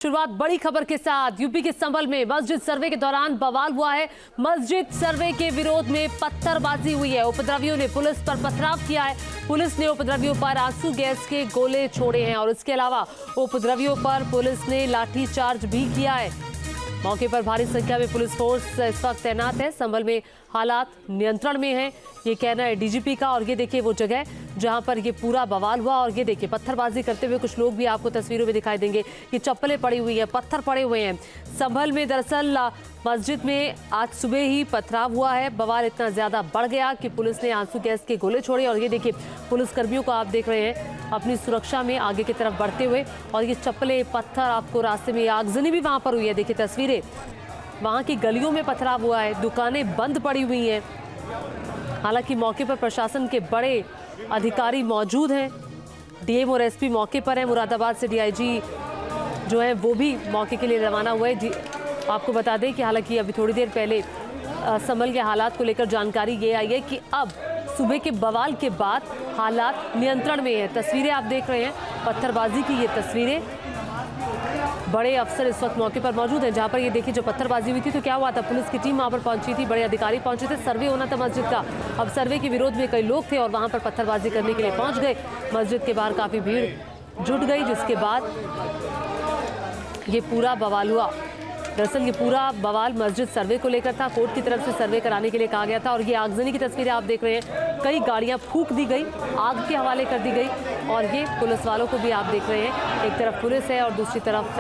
शुरुआत बड़ी खबर के साथ। यूपी के संभल में मस्जिद सर्वे के दौरान बवाल हुआ है। मस्जिद सर्वे के विरोध में पत्थरबाजी हुई है। उपद्रवियों ने पुलिस पर पथराव किया है। पुलिस ने उपद्रवियों पर आंसू गैस के गोले छोड़े हैं और इसके अलावा उपद्रवियों पर पुलिस ने लाठीचार्ज भी किया है। मौके पर भारी संख्या में पुलिस फोर्स इस वक्त तैनात है। संभल में हालात नियंत्रण में हैं, ये कहना है डीजीपी का। और ये देखिए वो जगह जहां पर ये पूरा बवाल हुआ और ये देखिए पत्थरबाजी करते हुए कुछ लोग भी आपको तस्वीरों में दिखाई देंगे। ये चप्पलें पड़ी हुई है, पत्थर पड़े हुए हैं। संभल में दरअसल मस्जिद में आज सुबह ही पथराव हुआ है। बवाल इतना ज्यादा बढ़ गया कि पुलिस ने आंसू गैस के गोले छोड़े और ये देखिए पुलिस कर्मियों को आप देख रहे हैं अपनी सुरक्षा में आगे की तरफ बढ़ते हुए। और ये चप्पलें पत्थर आपको रास्ते में, आगजनी भी वहां पर हुई है। देखिए तस्वीरें, वहां की गलियों में पथराव हुआ है, दुकानें बंद पड़ी हुई हैं। हालांकि मौके पर प्रशासन के बड़े अधिकारी मौजूद हैं। डीएम और एसपी मौके पर हैं। मुरादाबाद से डीआईजी जो है वो भी मौके के लिए रवाना हुए। आपको बता दें कि हालांकि अभी थोड़ी देर पहले संभल के हालात को लेकर जानकारी ये आई है कि अब सुबह के बवाल के बाद हालात नियंत्रण में है। तस्वीरें आप देख रहे हैं, पत्थरबाजी की ये तस्वीरें। बड़े अफसर इस वक्त मौके पर मौजूद हैं। जहां पर ये देखिए जो पत्थरबाजी हुई थी तो क्या हुआ था, पुलिस की टीम वहां पर पहुंची थी, बड़े अधिकारी पहुंचे थे, सर्वे होना था मस्जिद का। अब सर्वे के विरोध में कई लोग थे और वहां पर पत्थरबाजी करने के लिए पहुंच गए। मस्जिद के बाहर काफी भीड़ जुट गई, जिसके बाद ये पूरा बवाल हुआ। दरअसल ये पूरा बवाल मस्जिद सर्वे को लेकर था। कोर्ट की तरफ से सर्वे कराने के लिए कहा गया था। और ये आगजनी की तस्वीरें आप देख रहे हैं, कई गाड़ियां फूंक दी गई, आग के हवाले कर दी गई। और ये पुलिस वालों को भी आप देख रहे हैं, एक तरफ पुलिस है और दूसरी तरफ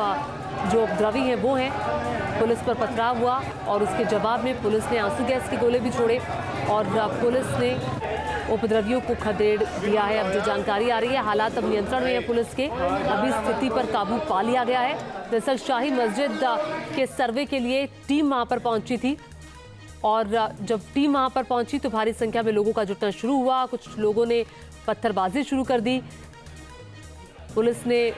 जो उपद्रवी हैं वो हैं। पुलिस पर पथराव हुआ और उसके जवाब में पुलिस ने आंसू गैस के गोले भी छोड़े और पुलिस ने उपद्रवियों को खदेड़ दिया है। अब जो जानकारी आ रही है, हालात अब नियंत्रण में है पुलिस के। अभी स्थिति पर काबू पा लिया गया है। दरअसल शाही मस्जिद के सर्वे के लिए टीम वहां पर पहुंची थी और जब टीम वहां पर पहुंची तो भारी संख्या में लोगों का जुटना शुरू हुआ। कुछ लोगों ने पत्थरबाजी शुरू कर दी। पुलिस ने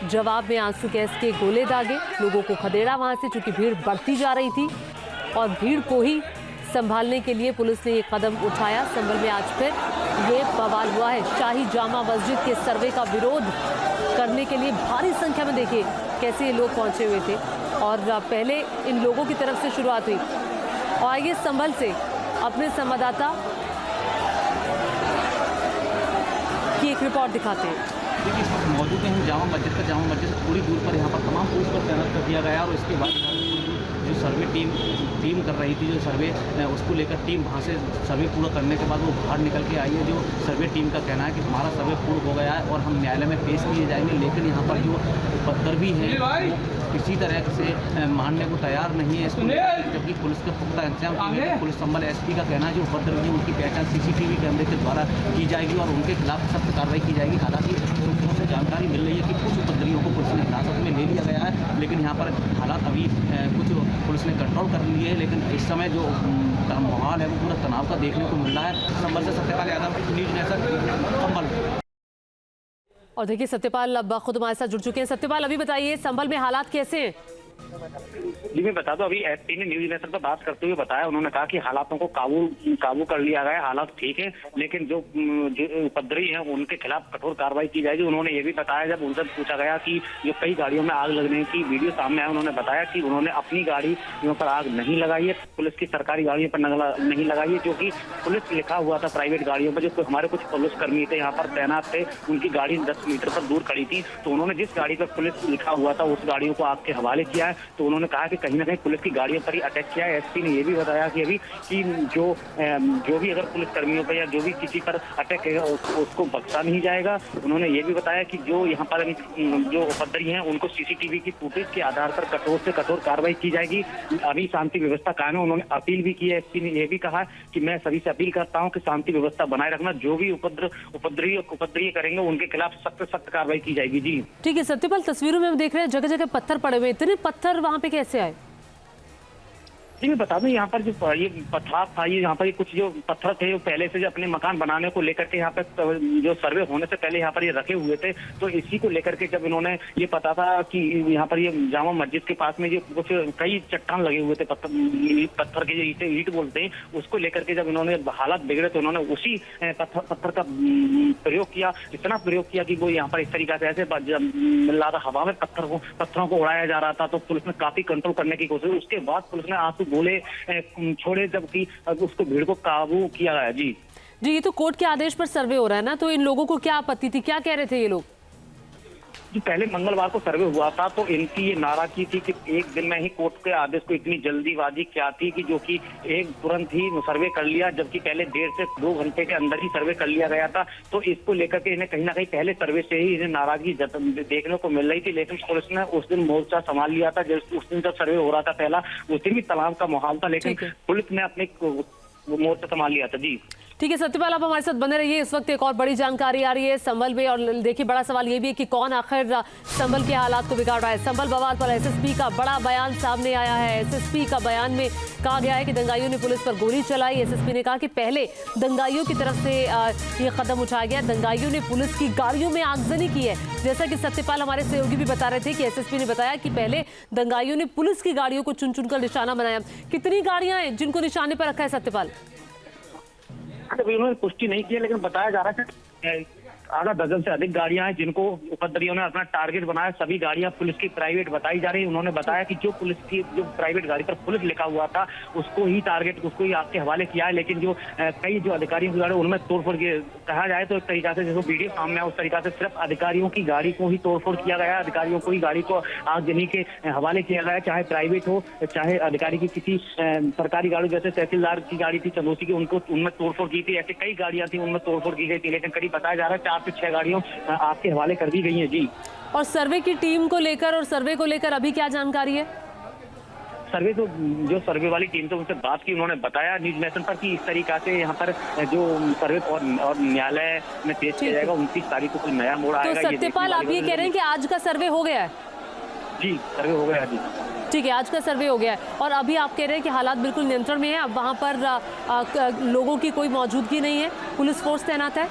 जवाब में आंसू गैस के गोले दागे, लोगों को खदेड़ा वहां से, चूंकि भीड़ बढ़ती जा रही थी और भीड़ को ही संभालने के लिए पुलिस ने ये कदम उठाया। संभल में आज फिर ये बवाल हुआ है। शाही जामा मस्जिद के सर्वे का विरोध करने के लिए भारी संख्या में देखिए कैसे ये लोग पहुंचे हुए थे। और पहले इन लोगों की तरफ से शुरुआत हुई। और आइए संभल से अपने संवाददाता की एक रिपोर्ट दिखाते हैं। देखिए इस वक्त मौजूद हैं हम जामा मस्जिद से थोड़ी दूर पर। यहाँ पर तमाम पुलिस पर तैनात कर दिया गया और इसके बाद जो सर्वे टीम कर रही थी, जो सर्वे उसको लेकर टीम वहाँ से सर्वे पूरा करने के बाद वो बाहर निकल के आई है। जो सर्वे टीम का कहना है कि हमारा सर्वे पूर्ण हो गया है और हम न्यायालय में पेश किए जाएंगे, लेकिन यहाँ पर जो उपद्रवी हैं किसी तरह से मानने को तैयार नहीं है इसको, जबकि पुलिस के पुख्ता इंतजाम किए हैं। पुलिस संभल एसपी का कहना है जो उपद्रवी हैं उनकी पहचान सीसीटीवी कैमरे के द्वारा की जाएगी और उनके खिलाफ सख्त कार्रवाई की जाएगी। हालांकि सूत्रों से जानकारी मिल रही है कि कुछ उपद्रवियों को पुलिस ने हिरासत में ले लिया गया है, लेकिन यहाँ पर हालात अभी कुछ पुलिस ने कंट्रोल कर लिए है। लेकिन इस समय जो माहौल है वो पूरा तनाव का देखने को मिल रहा है। संभल से सत्यपाल यादव, न्यूज नेटवर्क, संभल। और देखिए सत्यपाल अब खुद हमारे साथ जुड़ चुके हैं। सत्यपाल, अभी बताइए संभल में हालात कैसे हैं? जी मैं बता दूं, अभी एसपी ने न्यूज नेशनल पर बात करते हुए बताया, उन्होंने कहा कि हालातों को काबू कर लिया गया, हालात ठीक है, लेकिन जो उपद्रवी हैं उनके खिलाफ कठोर कार्रवाई की जाएगी। उन्होंने ये भी बताया, जब उनसे पूछा गया कि जो कई गाड़ियों में आग लगने की वीडियो सामने आया, उन्होंने बताया कि उन्होंने अपनी गाड़ियों पर आग नहीं लगाई है, पुलिस की सरकारी गाड़ियों पर नहीं लगाई है, क्योंकि पुलिस लिखा हुआ था प्राइवेट गाड़ियों पर। जो हमारे कुछ पुलिस कर्मी थे यहाँ पर तैनात थे, उनकी गाड़ी 10 मीटर पर दूर खड़ी थी, तो उन्होंने जिस गाड़ी पर पुलिस लिखा हुआ था उस गाड़ियों को आग के हवाले किया है। तो उन्होंने कहा कि कहीं ना कहीं पुलिस की गाड़ियों पर ही अटैक किया है। एसपी ने यह भी बताया कि अभी कि जो भी अगर पुलिस कर्मियों पर या जो भी किसी पर अटैक है उसको बख्शा नहीं जाएगा। उन्होंने ये भी बताया कि जो यहाँ पर जो उपद्रवी हैं उनको सीसीटीवी की फुटेज के आधार पर कठोर से कठोर कार्रवाई की जाएगी। अभी शांति व्यवस्था कायम है। उन्होंने अपील भी की है। एसपी ने यह भी कहा कि मैं सभी से अपील करता हूँ कि शांति व्यवस्था बनाए रखना, जो भी उपद्रवी करेंगे उनके खिलाफ सख्त कार्रवाई की जाएगी। जी ठीक है सत्यपाल, तस्वीरों में हम देख रहे हैं जगह जगह पत्थर पड़े हुए। इतने पत्थर वहां पे कैसे आए? जी मैं बता दूं, यहाँ पर जो ये पथराव था, ये यहाँ पर ये कुछ जो पत्थर थे, जो पहले से जो अपने मकान बनाने को लेकर के यहाँ पर जो सर्वे होने से पहले यहाँ पर ये रखे हुए थे। तो इसी को लेकर के जब इन्होंने ये पता था कि यहाँ पर ये जामा मस्जिद के पास में जो कुछ कई चट्टान लगे हुए थे, पत्थर के जो ईट बोलते हैं, उसको लेकर के जब इन्होंने हालात बिगड़े तो इन्होंने उसी पत्थर का प्रयोग किया। इतना प्रयोग किया कि वो यहाँ पर इस तरीके से ऐसे मिल रहा था, हवा में पत्थरों को उड़ाया जा रहा था। तो पुलिस ने काफी कंट्रोल करने की कोशिश, उसके बाद पुलिस ने आंसू गोले छोड़े, जबकि उसको भीड़ को काबू किया गया। जी ये तो कोर्ट के आदेश पर सर्वे हो रहा है ना, तो इन लोगों को क्या आपत्ति थी, क्या कह रहे थे ये लोग? जो पहले मंगलवार को सर्वे हुआ था तो इनकी ये नाराजगी थी कि एक दिन में ही कोर्ट के आदेश को इतनी जल्दीबाजी क्या थी कि जो कि एक तुरंत ही सर्वे कर लिया, जबकि पहले 1.5 से 2 घंटे के अंदर ही सर्वे कर लिया गया था। तो इसको लेकर के इन्हें कहीं ना कहीं पहले सर्वे से ही इन्हें नाराजगी देखने को मिल रही थी। लेकिन पुलिस ने उस दिन मोर्चा संभाल लिया था। उस दिन जब सर्वे हो रहा था पहला, उस दिन भी तनाव का माहौल था, लेकिन पुलिस ने अपने मोर्चा संभाल लिया था। जी ठीक है सत्यपाल, आप हमारे साथ बने रहिए। इस वक्त एक और बड़ी जानकारी आ रही है संभल में, और देखिए बड़ा सवाल ये भी है कि कौन आखिर संभल के हालात को बिगाड़ रहा है। संभल बवाल पर एसएसपी का बड़ा बयान सामने आया है। एसएसपी का बयान में कहा गया है कि दंगाइयों ने पुलिस पर गोली चलाई। एसएसपी ने कहा कि पहले दंगाइयों की तरफ से ये कदम उठाया गया, दंगाइयों ने पुलिस की गाड़ियों में आगजनी की है। जैसा कि सत्यपाल हमारे सहयोगी भी बता रहे थे कि एसएसपी ने बताया कि पहले दंगाइयों ने पुलिस की गाड़ियों को चुन चुनकर निशाना बनाया। कितनी गाड़ियां हैं जिनको निशाने पर रखा है सत्यपाल? अभी उन्होंने पुष्टि नहीं की है, लेकिन बताया जा रहा है कि आधा दर्जन से अधिक गाड़ियां हैं जिनको उपद्रवियों ने अपना टारगेट बनाया। सभी गाड़ियां पुलिस की प्राइवेट बताई जा रही है। उन्होंने बताया कि जो पुलिस की जो प्राइवेट गाड़ी पर पुलिस लिखा हुआ था उसको ही टारगेट, उसको ही आपके हवाले किया है। लेकिन जो कई जो अधिकारियों की गाड़ी उनमें तोड़फोड़ कहा जाए तो एक तरीका से जैसे वीडियो सामने आया उस तरीका से सिर्फ अधिकारियों की गाड़ी को ही तोड़फोड़ किया गया, अधिकारियों को ही गाड़ी को आगजनी के हवाले किया गया, चाहे प्राइवेट हो चाहे अधिकारी की किसी सरकारी गाड़ी, जैसे तहसीलदार की गाड़ी थी चंदोसी की, उनको उनमें तोड़फोड़ की थी। ऐसे कई गाड़ियां थी उनमें तोड़फोड़ की गई थी। लेकिन करीब बताया जा रहा है 4 से 6 गाड़ियों आपके हवाले कर दी गई है। जी और सर्वे की टीम को लेकर और सर्वे को लेकर अभी क्या जानकारी है? सर्वे तो जो सर्वे वाली टीम से उनसे बात की, उन्होंने बताया न्यूज नेशन पर कि इस तरीका से यहाँ पर जो सर्वे और न्यायालय में पेश किया जाएगा 29 तारीख को कोई नया मोड़ आएगा। तो सत्यपाल आप ये कह रहे हैं कि आज का सर्वे हो गया है? जी सर्वे हो गया। जी ठीक है, आज का सर्वे हो गया है और अभी आप कह रहे हैं कि हालात बिल्कुल नियंत्रण में है। अब वहाँ पर लोगों की कोई मौजूदगी नहीं है, पुलिस फोर्स तैनात है।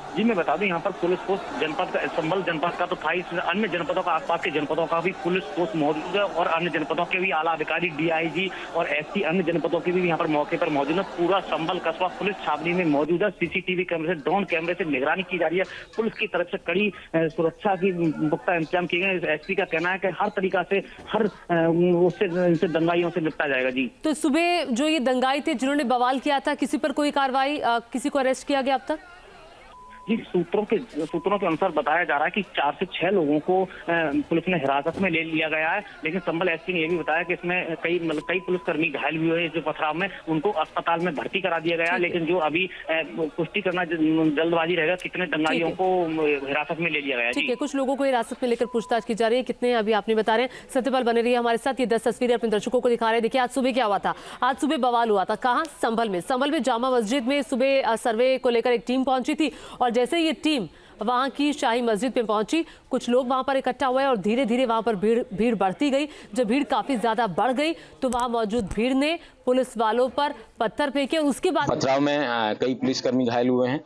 जी मैं बता दूं, यहाँ पर पुलिस फोर्स जनपद का, संभल जनपद का तो था ही, अन्य जनपदों का, आसपास के जनपदों का भी पुलिस फोर्स मौजूद है और अन्य जनपदों के भी आला अधिकारी, डीआईजी और एसपी अन्य जनपदों के भी यहाँ पर मौके पर मौजूद है। पूरा संभल कस्बा पुलिस छावनी में मौजूद है। सीसीटीवी कैमरे से, ड्रोन कैमरे से निगरानी की जा रही है। पुलिस की तरफ से कड़ी सुरक्षा की पुख्ता इंतजाम किए गए। एसपी का कहना है कि हर तरीका से हर उससे दंगाइयों से निपटा जाएगा। जी तो सुबह जो ये दंगाई थे जिन्होंने बवाल किया था, किसी पर कोई कार्रवाई, किसी को अरेस्ट किया गया अब तक? जी सूत्रों के अनुसार बताया जा रहा है कि 4 से 6 लोगों को पुलिस ने हिरासत में ले लिया गया है। लेकिन संभल एसपी ने यह भी बताया कि इसमें कई पुलिसकर्मी घायल हुए हैं जो पथराव में, उनको अस्पताल में भर्ती करा दिया गया है। लेकिन जो अभी पुष्टि करना जल्दबाजी रहेगा कितने दंगाइयों को हिरासत में ले लिया गया है। ठीक है, कुछ लोगों को हिरासत में लेकर पूछताछ की जा रही है, कितने अभी आपने बता रहे हैं। सत्यपाल बने रही है हमारे साथ। ये 10 तस्वीरें अपने दर्शकों को दिखा रहे हैं। देखिए आज सुबह क्या हुआ था। आज सुबह बवाल हुआ था। कहाँ? संभल में जामा मस्जिद में सुबह सर्वे को लेकर एक टीम पहुंची थी और जैसे ये टीम वहां की शाही मस्जिद में पहुंची, कुछ लोग वहां पर इकट्ठा हुए और धीरे धीरे वहां पर भीड़ बढ़ती गई। जब भीड़ काफी ज्यादा बढ़ गई तो वहां मौजूद भीड़ ने पुलिस वालों पर पत्थर फेंके। उसके बाद पथराव में कई पुलिसकर्मी घायल हुए हैं।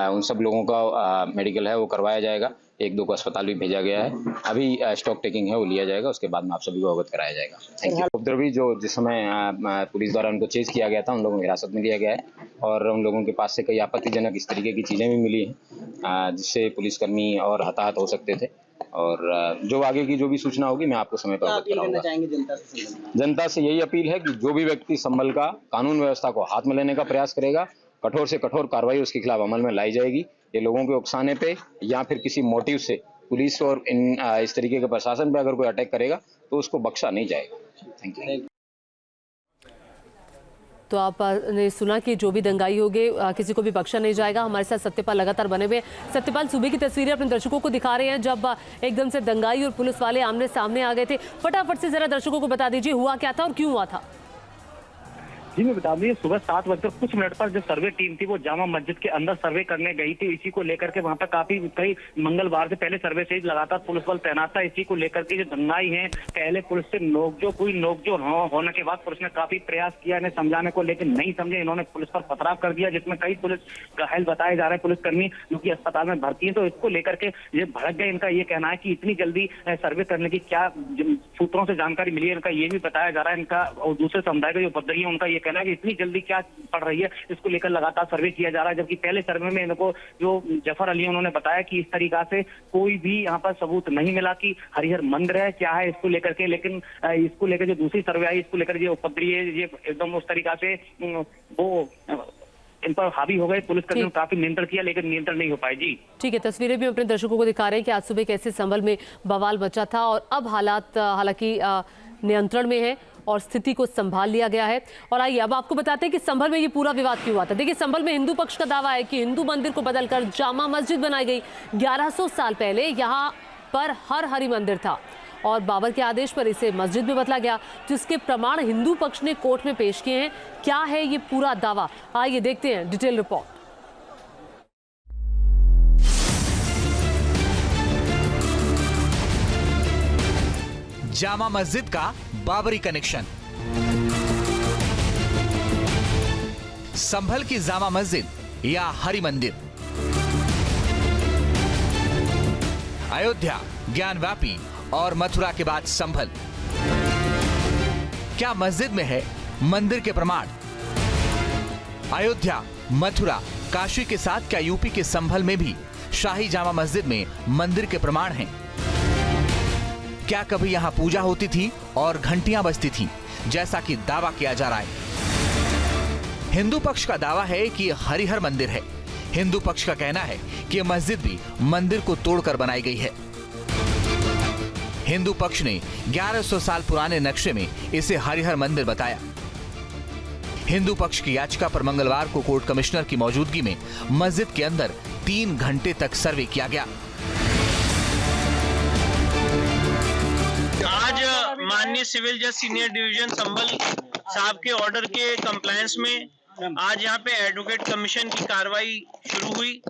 उन सब लोगों का मेडिकल है वो करवाया जाएगा। 1-2 को अस्पताल भी भेजा गया है। अभी स्टॉक टेकिंग है वो लिया जाएगा, उसके बाद में आप सभी को अवगत कराया जाएगा। Thank you. उपद्रवी जो जिस समय पुलिस द्वारा उनको चेज किया गया था, उन लोगों को हिरासत में लिया गया है और उन लोगों के पास से कई आपत्तिजनक इस तरीके की चीजें भी मिली हैं जिससे पुलिसकर्मी और हताहत हो सकते थे। और जो आगे की जो भी सूचना होगी मैं आपको समय पर अवगत कराऊंगा। जनता से यही अपील है कि जो भी व्यक्ति संभल का कानून व्यवस्था को हाथ में लेने का प्रयास करेगा, कठोर से कठोर कार्रवाई उसके खिलाफ अमल में लाई जाएगी। ये लोगों के उकसाने पे या फिर किसी मोटिव से पुलिस और इस तरीके के प्रशासन पे अगर कोई अटैक करेगा तो उसको बख्शा नहीं जाएगा। Thank you. तो आपने सुना कि जो भी दंगाई होगी किसी को भी बख्शा नहीं जाएगा। हमारे साथ सत्यपाल लगातार बने हुए। सत्यपाल सुबह की तस्वीरें अपने दर्शकों को दिखा रहे हैं जब एकदम से दंगाई और पुलिस वाले आमने सामने आ गए थे। फटाफट से जरा दर्शकों को बता दीजिए हुआ क्या था और क्यों हुआ था। जी मैं बता दूं, सुबह 7 बजकर कुछ मिनट पर जो सर्वे टीम थी वो जामा मस्जिद के अंदर सर्वे करने गई थी। इसी को लेकर के वहां पर काफी कई मंगलवार से पहले सर्वे से लगातार पुलिस बल तैनात था। इसी को लेकर के जो धंगाई है, पहले पुलिस से नोकझोंक हुई, नोकझोंक होने के बाद पुलिस ने काफी प्रयास किया इन्हें समझाने को, लेकिन नहीं समझे। इन्होंने पुलिस पर पथराव कर दिया, जिसमें कई पुलिस घायल बताए जा रहे हैं पुलिसकर्मी जो कि अस्पताल में भर्ती है। तो इसको लेकर के ये भड़क गए। इनका ये कहना है कि इतनी जल्दी सर्वे करने की क्या सूत्रों से जानकारी मिली है, इनका ये भी बताया जा रहा है। इनका और दूसरे समुदाय के जो उपद्रवी है उनका ये कहना है कि इतनी जल्दी क्या पड़ रही है, इसको लेकर लगातार सर्वे किया जा रहा है। जबकि पहले सर्वे में इनको जो जफर अली उन्होंने बताया कि इस तरीका से कोई भी यहाँ पर सबूत नहीं मिला कि हरिहर मंदिर है क्या है इसको लेकर के। लेकिन इसको लेकर जो दूसरी सर्वे आई, इसको लेकर ये उपद्रवी है ये एकदम उस तरीका से वो इन पर हावी हो गए। पुलिसकर्मियों ने काफी नियंत्रण किया, लेकिन नियंत्रण नहीं हो पाए। जी ठीक है, तस्वीरें भी अपने दर्शकों को दिखा रहे हैं कि आज सुबह कैसे संभल में बवाल मचा था और अब हालात हालांकि नियंत्रण में है और स्थिति को संभाल लिया गया है। और आइए अब आपको बताते हैं कि संभल में ये पूरा विवाद क्यों हुआ था। देखिए, संभल में हिंदू पक्ष का दावा है कि हिंदू मंदिर को बदलकर जामा मस्जिद बनाई गई। 1100 साल पहले यहाँ पर हर हरि मंदिर था और बाबर के आदेश पर इसे मस्जिद में बदला गया, जिसके प्रमाण हिंदू पक्ष ने कोर्ट में पेश किए हैं। क्या है ये पूरा दावा, आइए देखते हैं डिटेल रिपोर्ट। जामा मस्जिद का बाबरी कनेक्शन। संभल की जामा मस्जिद या हरि मंदिर। अयोध्या, ज्ञानवापी और मथुरा के बाद संभल। क्या मस्जिद में है मंदिर के प्रमाण? अयोध्या, मथुरा, काशी के साथ क्या यूपी के संभल में भी शाही जामा मस्जिद में मंदिर के प्रमाण हैं? क्या कभी यहां पूजा होती थी और घंटियां बजती थीं, जैसा कि दावा किया जा रहा है? हिंदू पक्ष का दावा है कि यह हरिहर मंदिर है। हिंदू पक्ष का कहना है कि यह मस्जिद भी मंदिर को तोड़कर बनाई गई है। हिंदू पक्ष ने 1100 साल पुराने नक्शे में इसे हरिहर मंदिर बताया। हिंदू पक्ष की याचिका पर मंगलवार को कोर्ट कमिश्नर की मौजूदगी में मस्जिद के अंदर 3 घंटे तक सर्वे किया गया। आज माननीय सिविल जज सीनियर डिवीजन संभल साहब के ऑर्डर के कंप्लायंस में आज यहाँ पे एडवोकेट कमीशन की कार्रवाई शुरू हुई।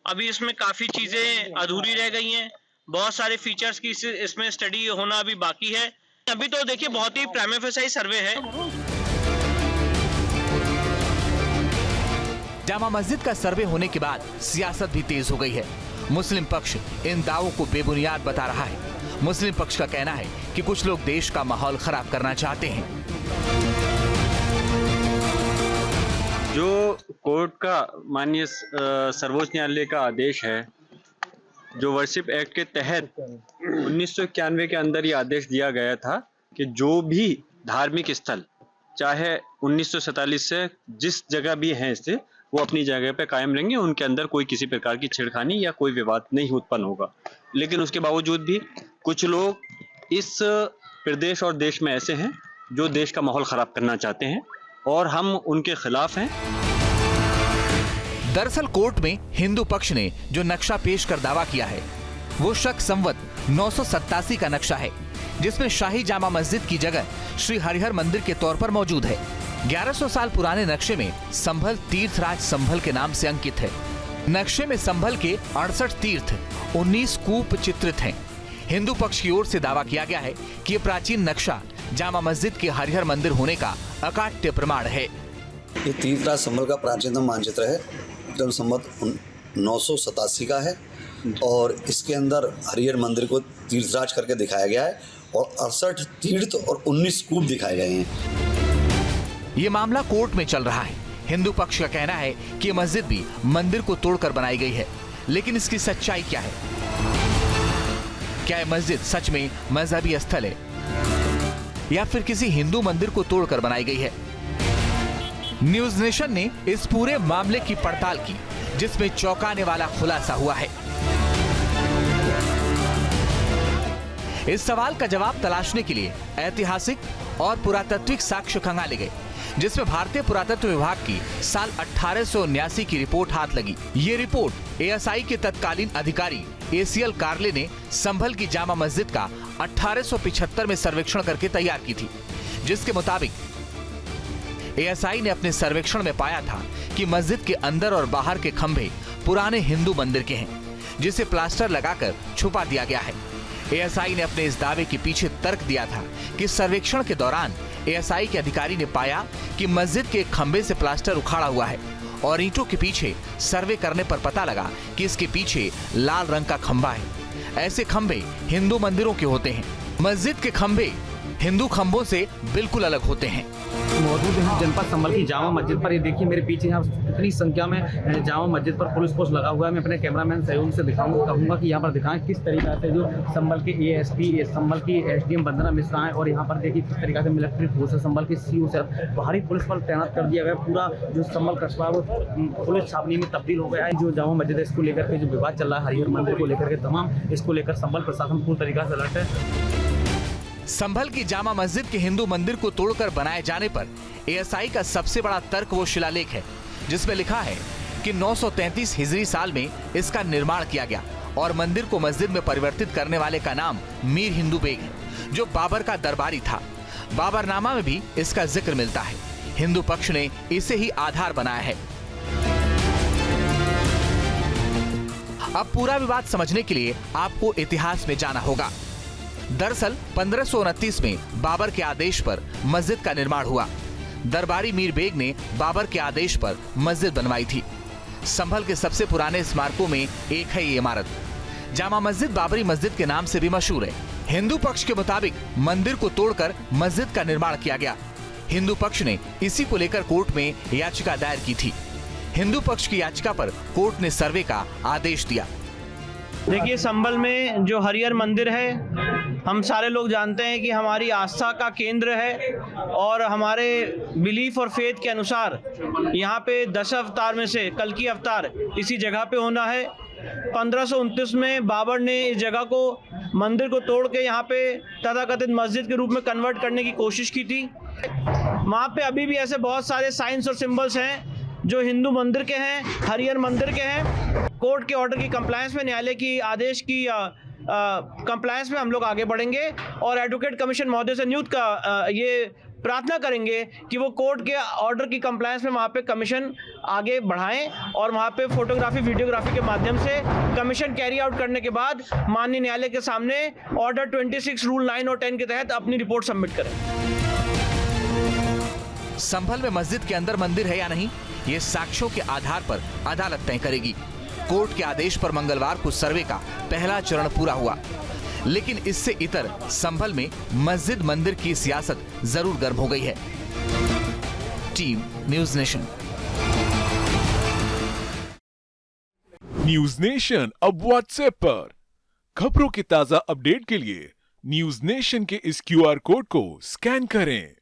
अभी इसमें काफी चीजें अधूरी रह गई हैं, बहुत सारे फीचर्स की इसमें स्टडी होना अभी बाकी है। अभी तो देखिए बहुत ही प्राइमा फेसाई सर्वे है। जामा मस्जिद का सर्वे होने के बाद सियासत भी तेज हो गई है। मुस्लिम पक्ष इन दावों को बेबुनियाद बता रहा है। मुस्लिम पक्ष का कहना है कि कुछ लोग देश का माहौल खराब करना चाहते हैं। जो कोर्ट का माननीय सर्वोच्च न्यायालय का आदेश है, जो वर्शिप एक्ट के तहत 1991 के अंदर ये आदेश दिया गया था कि जो भी धार्मिक स्थल चाहे 1947 से जिस जगह भी हैं इससे वो अपनी जगह पे कायम रहेंगे, उनके अंदर कोई किसी प्रकार की छेड़खानी या कोई विवाद नहीं उत्पन्न होगा। लेकिन उसके बावजूद भी कुछ लोग इस प्रदेश और देश में ऐसे हैं जो देश का माहौल खराब करना चाहते हैं और हम उनके खिलाफ हैं। दरअसल कोर्ट में हिंदू पक्ष ने जो नक्शा पेश कर दावा किया है वो शक संवत 987 का नक्शा है, जिसमें शाही जामा मस्जिद की जगह श्री हरिहर मंदिर के तौर पर मौजूद है। 1100 साल पुराने नक्शे में संभल तीर्थराज संभल के नाम से अंकित है। नक्शे में संभल के 68 तीर्थ 19 कूप चित्रित हैं। हिंदू पक्ष की ओर से दावा किया गया है कि ये प्राचीन नक्शा जामा मस्जिद के हरिहर मंदिर होने का अकाट्य प्रमाण है। ये तीर्थराज संभल का प्राचीनतम मानचित्र है, एकदम संवत 987 का है और इसके अंदर हरिहर मंदिर को तीर्थराज करके दिखाया गया है और 68 तीर्थ और 19 कूप दिखाए गए हैं। ये मामला कोर्ट में चल रहा है। हिंदू पक्ष का कहना है कि मस्जिद भी मंदिर को तोड़कर बनाई गई है, लेकिन इसकी सच्चाई क्या है? क्या यह मस्जिद सच में मजहबी स्थल है या फिर किसी हिंदू मंदिर को तोड़कर बनाई गई है? न्यूज नेशन ने इस पूरे मामले की पड़ताल की, जिसमें चौंकाने वाला खुलासा हुआ है। इस सवाल का जवाब तलाशने के लिए ऐतिहासिक और पुरातात्विक साक्ष्य खंगाले गए, जिसमें भारतीय पुरातत्व विभाग की साल 1879 की रिपोर्ट हाथ लगी। ये रिपोर्ट एएसआई के तत्कालीन अधिकारी एसीएल कार्ले ने संभल की जामा मस्जिद का 1875 में सर्वेक्षण करके तैयार की थी, जिसके मुताबिक एएसआई ने अपने सर्वेक्षण में पाया था कि मस्जिद के अंदर और बाहर के खंभे पुराने हिंदू मंदिर के हैं, जिसे प्लास्टर लगाकर छुपा दिया गया है। एएसआई ने अपने इस दावे के पीछे तर्क दिया था कि सर्वेक्षण के दौरान एएसआई के अधिकारी ने पाया कि मस्जिद के एक खंभे से प्लास्टर उखाड़ा हुआ है और ईंटों के पीछे सर्वे करने पर पता लगा कि इसके पीछे लाल रंग का खंभा है। ऐसे खंभे हिंदू मंदिरों के होते हैं। मस्जिद के खंभे हिंदू खंभों से बिल्कुल अलग होते हैं। मौजूद है जनपद संभल की जामा मस्जिद पर। ये देखिए मेरे पीछे यहाँ कितनी संख्या में जामा मस्जिद पर पुलिस पोस्ट लगा हुआ है। मैं अपने कैमरामैन सहयोग से कहूँगा कि यहाँ पर दिखाएं किस तरीके से जो संभल के एएसपी, संभल की एसडीएम वंदना मिश्रा है और यहाँ पर देखिए किस तरीके से मिलिट्री फोर्स है, संभल की सीओ से भारी पुलिस पर तैनात कर दिया गया। पूरा जो संभल कस्बा वो पुलिस छावनी में तब्दील हो गया है। जो जामा मस्जिद है इसको लेकर के जो विवाद चल रहा है हरिहर मंदिर को लेकर के तमाम, इसको लेकर संभल प्रशासन पूरी तरीके से अलर्ट है। संभल की जामा मस्जिद के हिंदू मंदिर को तोड़कर बनाए जाने पर एएसआई का सबसे बड़ा तर्क वो शिलालेख है जिसमें लिखा है कि 933 हिजरी साल में इसका निर्माण किया गया और मंदिर को मस्जिद में परिवर्तित करने वाले का नाम मीर हिंदू बेग है, जो बाबर का दरबारी था। बाबरनामा में भी इसका जिक्र मिलता है। हिंदू पक्ष ने इसे ही आधार बनाया है। अब पूरा विवाद समझने के लिए आपको इतिहास में जाना होगा। दरअसल 1529 में बाबर के आदेश पर मस्जिद का निर्माण हुआ। दरबारी मीर बेग ने बाबर के आदेश पर मस्जिद बनवाई थी। संभल के सबसे पुराने स्मारकों में एक है ये इमारत। जामा मस्जिद बाबरी मस्जिद के नाम से भी मशहूर है। हिंदू पक्ष के मुताबिक मंदिर को तोड़कर मस्जिद का निर्माण किया गया। हिंदू पक्ष ने इसी को लेकर कोर्ट में याचिका दायर की थी। हिंदू पक्ष की याचिका पर कोर्ट ने सर्वे का आदेश दिया। देखिए, संभल में जो हरिहर मंदिर है, हम सारे लोग जानते हैं कि हमारी आस्था का केंद्र है और हमारे बिलीफ और फेथ के अनुसार यहाँ पे 10 अवतार में से कल की अवतार इसी जगह पे होना है। 1529 में बाबर ने इस जगह को, मंदिर को तोड़ के यहाँ पे तथाकथित मस्जिद के रूप में कन्वर्ट करने की कोशिश की थी। वहाँ पे अभी भी ऐसे बहुत सारे साइंस और सिंबल्स हैं जो हिंदू मंदिर के हैं, हरिहर मंदिर के हैं। कोर्ट के ऑर्डर की कंप्लायंस में, न्यायालय की आदेश की कंप्लायंस में हम लोग आगे बढ़ेंगे और एडवोकेट कमीशन महोदय से नियुक्त का ये प्रार्थना करेंगे कि वो कोर्ट के ऑर्डर की कंप्लायंस में वहाँ पे कमीशन आगे बढ़ाएं और वहाँ पे फोटोग्राफी, वीडियोग्राफी के माध्यम से कमीशन कैरी आउट करने के बाद माननीय न्यायालय के सामने ऑर्डर 26 रूल 9 और 10 के तहत अपनी रिपोर्ट सबमिट करें। संभल में मस्जिद के अंदर मंदिर है या नहीं, ये साक्ष्यों के आधार पर अदालत तय करेगी। कोर्ट के आदेश पर मंगलवार को सर्वे का पहला चरण पूरा हुआ, लेकिन इससे इतर संभल में मस्जिद मंदिर की सियासत जरूर गर्म हो गई है। Team news nation. News nation अब व्हाट्सएप पर। खबरों के ताजा अपडेट के लिए न्यूज़ नेशन के इस QR कोड को स्कैन करें।